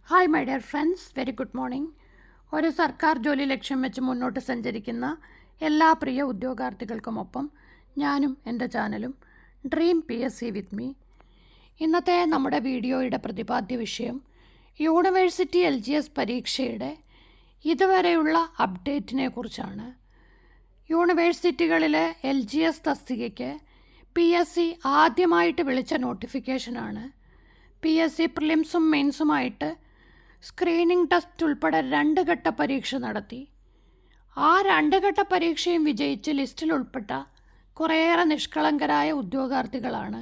Hi my dear friends, very good morning. ഒരു സർക്കാർ ജോലി ലക്ഷ്യം വെച്ച് മുന്നോട്ട് സഞ്ചരിക്കുന്ന എല്ലാ പ്രിയ ഉദ്യോഗാർത്ഥികൾക്കുമൊപ്പം ഞാനും എൻ്റെ ചാനലും ഡ്രീം PSC വിത്ത് മീ. ഇന്നത്തെ നമ്മുടെ വീഡിയോയുടെ പ്രതിപാദ്യ വിഷയം യൂണിവേഴ്സിറ്റി LGS പരീക്ഷയുടെ ഇതുവരെയുള്ള അപ്ഡേറ്റിനെ കുറിച്ചാണ്. യൂണിവേഴ്സിറ്റികളിലെ LGS തസ്തികയ്ക്ക് PSC ആദ്യമായിട്ട് വിളിച്ച നോട്ടിഫിക്കേഷനാണ്. PSC പ്രിലിംസും മെയിൻസുമായിട്ട് സ്ക്രീനിംഗ് ടെസ്റ്റ് ഉൾപ്പെടെ 2 ഘട്ട പരീക്ഷ നടത്തി. ആ 2 ഘട്ട പരീക്ഷയും വിജയിച്ച് ലിസ്റ്റിൽ ഉൾപ്പെട്ട കുറേയേറെ നിഷ്കളങ്കരായ ഉദ്യോഗാർത്ഥികളാണ്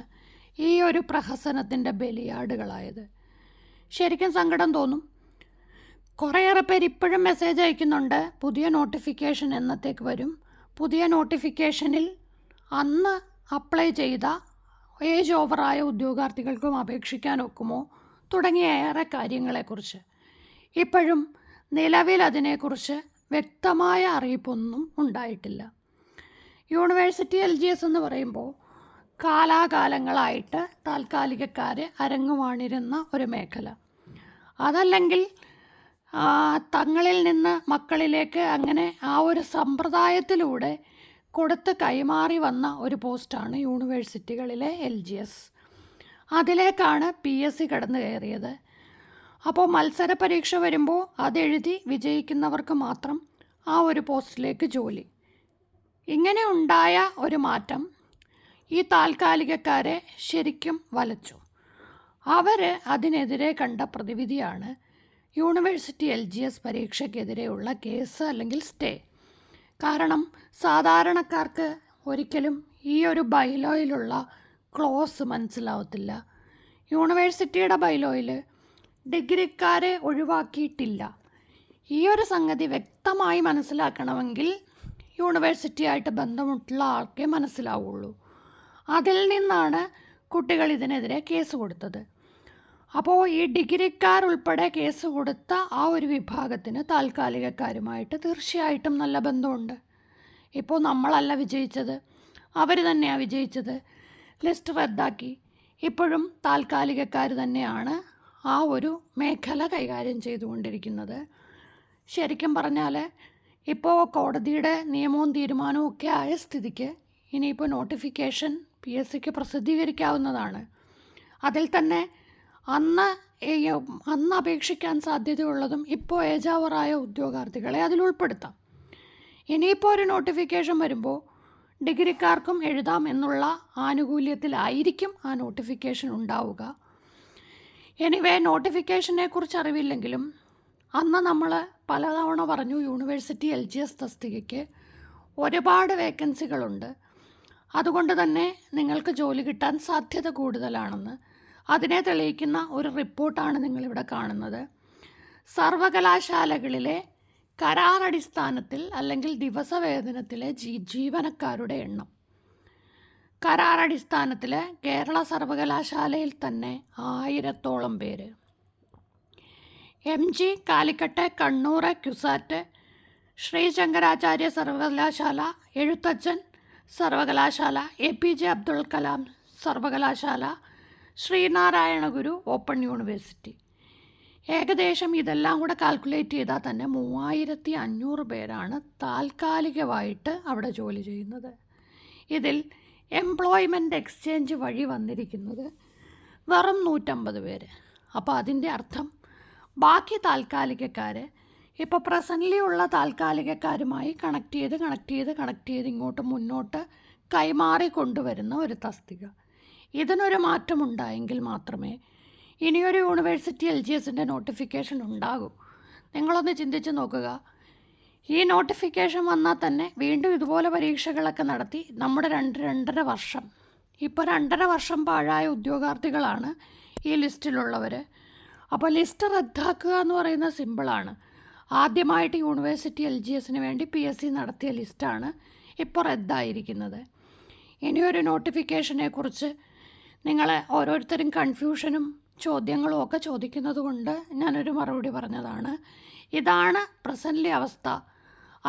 ഈ ഒരു പ്രഹസനത്തിൻ്റെ ബലിയാടുകളായത്. ശരിക്കും സങ്കടം തോന്നും. കുറേയേറെ പേര് ഇപ്പോഴും മെസ്സേജ് അയക്കുന്നുണ്ട്, പുതിയ നോട്ടിഫിക്കേഷൻ എന്നത്തേക്ക് വരും, പുതിയ നോട്ടിഫിക്കേഷനിൽ അന്ന് അപ്ലൈ ചെയ്ത ഏജ് ഓവറായ ഉദ്യോഗാർത്ഥികൾക്കും അപേക്ഷിക്കാൻ ഒക്കുമോ തുടങ്ങിയ ഏറെ കാര്യങ്ങളെക്കുറിച്ച്. ഇപ്പോഴും നിലവിൽ അതിനെക്കുറിച്ച് വ്യക്തമായ അറിയിപ്പൊന്നും ഉണ്ടായിട്ടില്ല. യൂണിവേഴ്സിറ്റി LGS എന്ന് പറയുമ്പോൾ കാലാകാലങ്ങളായിട്ട് താൽക്കാലികക്കാരെ അരങ്ങുവാണിരുന്ന ഒരു മേഖല. അതല്ലെങ്കിൽ തങ്ങളിൽ നിന്ന് മക്കളിലേക്ക് അങ്ങനെ ആ ഒരു സമ്പ്രദായത്തിലൂടെ കൊടുത്ത് കൈമാറി വന്ന ഒരു പോസ്റ്റാണ് യൂണിവേഴ്സിറ്റികളിലെ LGS. അതിലേക്കാണ് PSC കടന്നു കയറിയത്. അപ്പോൾ മത്സര പരീക്ഷ വരുമ്പോൾ അതെഴുതി വിജയിക്കുന്നവർക്ക് മാത്രം ആ ഒരു പോസ്റ്റിലേക്ക് ജോലി. ഇങ്ങനെ ഉണ്ടായ ഒരു മാറ്റം ഈ താൽക്കാലികക്കാരെ ശരിക്കും വലച്ചു. അവർ അതിനെതിരെ കണ്ട പ്രതിവിധിയാണ് യൂണിവേഴ്സിറ്റി LGS പരീക്ഷയ്ക്കെതിരെയുള്ള കേസ് അല്ലെങ്കിൽ സ്റ്റേ. കാരണം സാധാരണക്കാർക്ക് ഒരിക്കലും ഈ ഒരു ബൈലോയിലുള്ള ക്ലോസ് മനസ്സിലാവത്തില്ല. യൂണിവേഴ്സിറ്റിയുടെ ബൈലോയിൽ ഡിഗ്രിക്കാരെ ഒഴിവാക്കിയിട്ടില്ല. ഈ ഒരു സംഗതി വ്യക്തമായി മനസ്സിലാക്കണമെങ്കിൽ യൂണിവേഴ്സിറ്റിയായിട്ട് ബന്ധമുള്ള ആൾക്കേ മനസ്സിലാവുള്ളൂ. അതിൽ നിന്നാണ് കുട്ടികൾ ഇതിനെതിരെ കേസ് കൊടുത്തത്. അപ്പോൾ ഈ ഡിഗ്രിക്കാരുൾപ്പെടെ കേസ് കൊടുത്ത ആ ഒരു വിഭാഗത്തിന് താൽക്കാലികക്കാരുമായിട്ട് തീർച്ചയായിട്ടും നല്ല ബന്ധമുണ്ട്. ഇപ്പോൾ നമ്മളല്ല വിജയിച്ചത്, അവർ തന്നെയാണ് വിജയിച്ചത്. ലിസ്റ്റ് റദ്ദാക്കി. ഇപ്പോഴും താൽക്കാലികക്കാർ തന്നെയാണ് ആ ഒരു മേഖല കൈകാര്യം ചെയ്തുകൊണ്ടിരിക്കുന്നത്. ശരിക്കും പറഞ്ഞാൽ ഇപ്പോൾ കോടതിയുടെ നിയമവും തീരുമാനവും ഒക്കെ ആയ സ്ഥിതിക്ക് ഇനിയിപ്പോൾ നോട്ടിഫിക്കേഷൻ PSCക്ക് പ്രസിദ്ധീകരിക്കാവുന്നതാണ്. അതിൽ തന്നെ അന്ന് അപേക്ഷിക്കാൻ സാധ്യതയുള്ളതും ഇപ്പോൾ ഏജ് ഓവറായ ഉദ്യോഗാർത്ഥികളെ അതിൽ ഉൾപ്പെടുത്താം. ഇനിയിപ്പോൾ ഒരു നോട്ടിഫിക്കേഷൻ വരുമ്പോൾ ഡിഗ്രിക്കാർക്കും എഴുതാം എന്നുള്ള ആനുകൂല്യത്തിലായിരിക്കും ആ നോട്ടിഫിക്കേഷൻ ഉണ്ടാവുക. എനിവേ, നോട്ടിഫിക്കേഷനെ കുറിച്ച് അറിവില്ലെങ്കിലും അന്ന് നമ്മൾ പലതവണ പറഞ്ഞു യൂണിവേഴ്സിറ്റി LGS തസ്തികയ്ക്ക് ഒരുപാട് വേക്കൻസികളുണ്ട്, അതുകൊണ്ട് തന്നെ നിങ്ങൾക്ക് ജോലി കിട്ടാൻ സാധ്യത കൂടുതലാണെന്ന്. അതിനെ തെളിയിക്കുന്ന ഒരു റിപ്പോർട്ടാണ് നിങ്ങളിവിടെ കാണുന്നത്. സർവകലാശാലകളിലെ കരാറടിസ്ഥാനത്തിൽ അല്ലെങ്കിൽ ദിവസവേതനത്തിലെ ജീവനക്കാരുടെ എണ്ണം. കരാറടിസ്ഥാനത്തിൽ കേരള സർവകലാശാലയിൽ തന്നെ 1000-ഓളം പേര്. MG, കാലിക്കട്ട്, കണ്ണൂർ, ക്യുസാറ്റ്, ശ്രീ ശങ്കരാചാര്യ സർവകലാശാല, എഴുത്തച്ഛൻ സർവകലാശാല, APJ അബ്ദുൽ കലാം സർവകലാശാല, ശ്രീനാരായണ ഗുരു ഓപ്പൺ യൂണിവേഴ്സിറ്റി. ഏകദേശം ഇതെല്ലാം കൂടെ കാൽക്കുലേറ്റ് ചെയ്താൽ തന്നെ 3500 പേരാണ് താൽക്കാലികമായിട്ട് അവിടെ ജോലി ചെയ്യുന്നത്. ഇതിൽ എംപ്ലോയ്മെൻറ്റ് എക്സ്ചേഞ്ച് വഴി വന്നിരിക്കുന്നത് വെറും 150 പേര്. അപ്പോൾ അതിൻ്റെ അർത്ഥം ബാക്കി താൽക്കാലികക്കാർ ഇപ്പോൾ പ്രസൻ്റ്ലി ഉള്ള താൽക്കാലികക്കാരുമായി കണക്ട് ചെയ്ത് ഇങ്ങോട്ട് മുന്നോട്ട് കൈമാറി കൊണ്ടുവരുന്ന ഒരു തസ്തിക. ഇതിനൊരു മാറ്റമുണ്ടായെങ്കിൽ മാത്രമേ ഇനിയൊരു യൂണിവേഴ്സിറ്റി LGSൻ്റെ നോട്ടിഫിക്കേഷൻ ഉണ്ടാകൂ. നിങ്ങളൊന്ന് ചിന്തിച്ച് നോക്കുക. ഈ നോട്ടിഫിക്കേഷൻ വന്നാൽ തന്നെ വീണ്ടും ഇതുപോലെ പരീക്ഷകളൊക്കെ നടത്തി നമ്മുടെ 2-2.5 വർഷം, ഇപ്പോൾ 2.5 വർഷം പാഴായ ഉദ്യോഗാർത്ഥികളാണ് ഈ ലിസ്റ്റിലുള്ളവർ. അപ്പോൾ ലിസ്റ്റ് റദ്ദാക്കുക എന്ന് പറയുന്നത് സിമ്പിളാണ്. ആദ്യമായിട്ട് യൂണിവേഴ്സിറ്റി LGSന് വേണ്ടി PSC നടത്തിയ ലിസ്റ്റാണ് ഇപ്പോൾ റദ്ദായിരിക്കുന്നത്. ഇനിയൊരു നോട്ടിഫിക്കേഷനെ കുറിച്ച് നിങ്ങൾ ഓരോരുത്തരും കൺഫ്യൂഷനും ചോദ്യങ്ങളും ഒക്കെ ചോദിക്കുന്നത് കൊണ്ട് ഞാനൊരു മറുപടി പറഞ്ഞതാണ്. ഇതാണ് പ്രസൻ്റ്ലി അവസ്ഥ.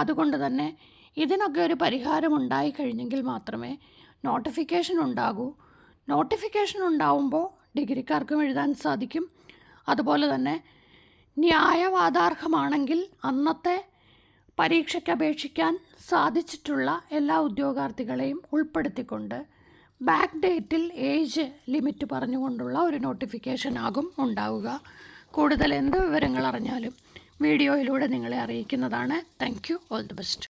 അതുകൊണ്ട് തന്നെ ഇതിനൊക്കെ ഒരു പരിഹാരം ഉണ്ടായിക്കഴിഞ്ഞെങ്കിൽ മാത്രമേ നോട്ടിഫിക്കേഷൻ ഉണ്ടാകൂ. നോട്ടിഫിക്കേഷൻ ഉണ്ടാവുമ്പോൾ ഡിഗ്രിക്കാർക്കും എഴുതാൻ സാധിക്കും. അതുപോലെ തന്നെ ന്യായവാദാർഹമാണെങ്കിൽ അന്നത്തെ പരീക്ഷയ്ക്ക് അപേക്ഷിക്കാൻ സാധിച്ചിട്ടുള്ള എല്ലാ ഉദ്യോഗാർത്ഥികളെയും ഉൾപ്പെടുത്തിക്കൊണ്ട് ബാക്ക് ഡേറ്റിൽ ഏജ് ലിമിറ്റ് പറഞ്ഞുകൊണ്ടുള്ള ഒരു നോട്ടിഫിക്കേഷൻ ആകും ഉണ്ടാവുക. കൂടുതൽ എന്ത് വിവരങ്ങൾ അറിഞ്ഞാലും വീഡിയോയിലൂടെ നിങ്ങളെ അറിയിക്കുന്നതാണ്. Thank you. All the best.